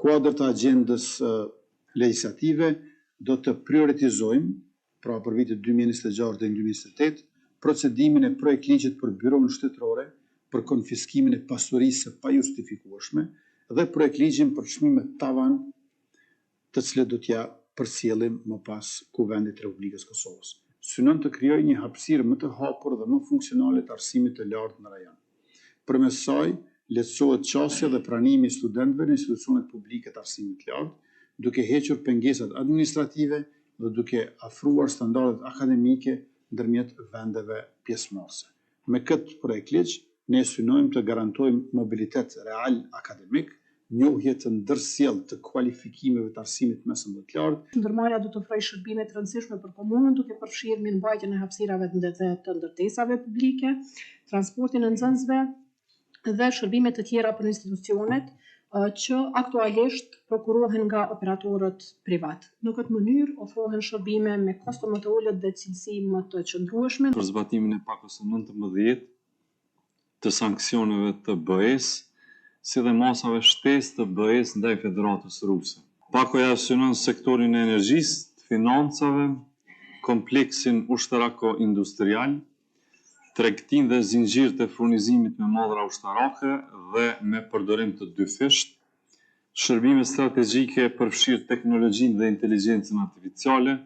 kuadër të agjendës legislative, do të prioritizojmë, pra për vitet 2026 dhe 2028, procedimin e projekt ligjit për byroën shtetërore për konfiskimin e pasurisë së pajustifikueshme dhe projekt ligjin për çmimet tavan, të cilët do t'ja përcjellim më pas Kuvendit të Republikës Kosovës. Synon të krijojë një hapësirë më të hapur dhe më funksionale të arsimit të lartë në rajon. Përmes saj, lehtësohet qasja dhe pranimi i studentëve në institucionet publike të arsimit të lartë, duke hequr pengesat administrative dhe duke afruar standardet akademike ndërmjet vendeve pjesëmarrëse. Me këtë projekt ligj, ne synojmë të garantojmë mobilitet real akademik, njohje të ndërsjellë të kualifikimeve të arsimit mesëm dhe të lartë. Ndërmarrja do të ofrojë shërbime të rëndësishme për komunën, duke përfshirë mirëmbajtjen e hapësirave të ndërtesave publike, transportin e nxënësve dhe shërbime të tjera për institucionet që aktualisht prokurohen nga operatorët privat. Në këtë mënyrë ofrohen shërbime me kosto më të ulët dhe cilësi më të qëndrueshme. Për zbatimin e pakos 19 të sanksioneve të BE-s, si dhe masave shtesë të BE-s ndaj Federatës Ruse. Pakoja synon sektorin e energjisë, financave, kompleksin ushtarako-industrial, tregtin dhe zinxhir të furnizimit me modra ushtarake dhe me përdorim të dyfisht, shërbime strategjike përfshirë teknologjinë dhe inteligjencën artificiale,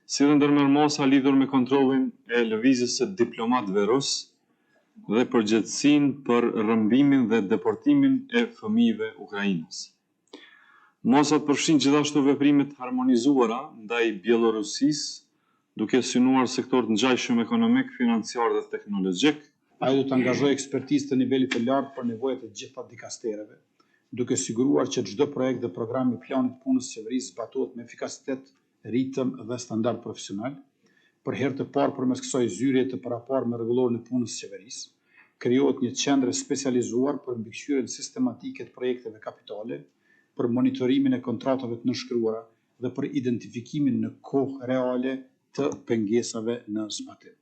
si dhe ndërmer masa lidhur me kontrollin e lëvizjes së diplomatëve rus dhe përgjegjësinë për rrëmbimin dhe deportimin e fëmijëve ukrainës. Masat përfshin gjithashtu veprime të harmonizuara ndaj Bielorusisë, duke synuar sektor të ngjajshëm ekonomik, financiar dhe teknologjik. Ajo do të angazhojë ekspertizë të nivelit të lartë për nevojat e gjitha dikastereve, duke siguruar që çdo projekt dhe program i planit të punës së qeverisë zbatohet me efikasitet, ritëm dhe standard profesional. Për herë të parë përmes kësaj zyrje të paraparë me rregullorin e punës së qeverisë, krijohet një qendër specializuar për mbikëqyrjen sistematike të projekteve kapitale, për monitorimin e kontratave të nënshkruara dhe për identifikimin në kohë reale të pengesave në zbatim.